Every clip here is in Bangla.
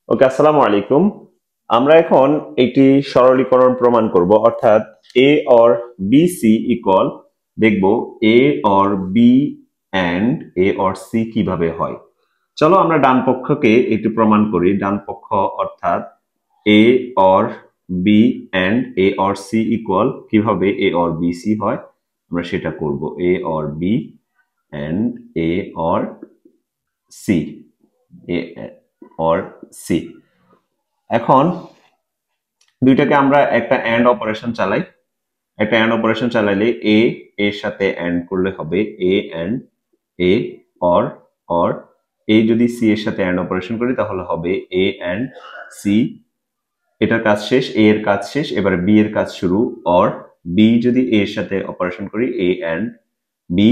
ওকে, আসসালামু আলাইকুম। আমরা এখন একটি সরলীকরণ প্রমাণ করব, অর্থাৎ A or B C equal দেখব A or B and A or C কিভাবে হয়। চলো আমরা ডান পক্ষকে একটু প্রমাণ করি। ডান পক্ষ অর্থাৎ A or B and A or C equal কিভাবে এ অর বি সি হয় আমরা সেটা করব। A or B and A or C, A or C. এখন দুইটাকে আমরা একটা এন্ড অপারেশন চালাই। একটা এন্ড অপারেশন চালাইলে এ এর সাথে এন্ড করলে হবে এ and A, or or a যদি সি এর সাথে এন্ড অপারেশন করি তাহলে হবে এ এন্ড সি। এটার কাজ শেষ, এ এর কাজ শেষ, এবারে বি এর কাজ শুরু। অর বি যদি এ এর সাথে অপারেশন করি এ এন্ড বি,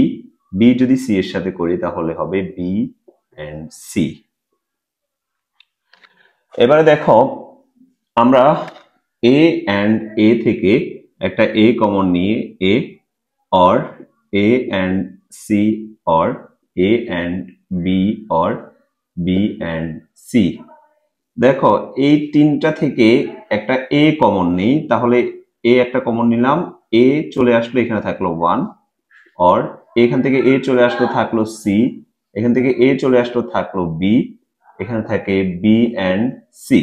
বি যদি সি এর সাথে করি তাহলে হবে বি এন্ড সি। এবারে দেখো আমরা এ এন্ড এ থেকে একটা এ কমন নিয়ে A or A and C or A and B or B and C. দেখো এই তিনটা থেকে একটা এ কমন নেই, তাহলে এ একটা কমন নিলাম, এ চলে আসলো, এখানে থাকলো 1। অর এখান থেকে এ চলে আসলো, থাকলো সি। এখান থেকে এ চলে আসলো, থাকলো বি। এখানে থাকে বি এন্ড সি।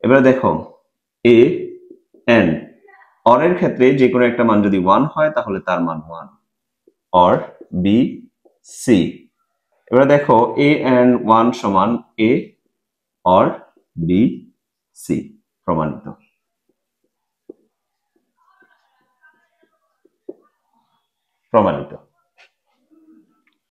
এবারে দেখো এ এন্ড অর এর ক্ষেত্রে যে কোনো একটা মান যদি 1 হয় তাহলে তার মান 1। Or B C. এবারে দেখো এ এন্ড 1 সমান এ অর বি সি। প্রমাণিত। প্রমাণিত।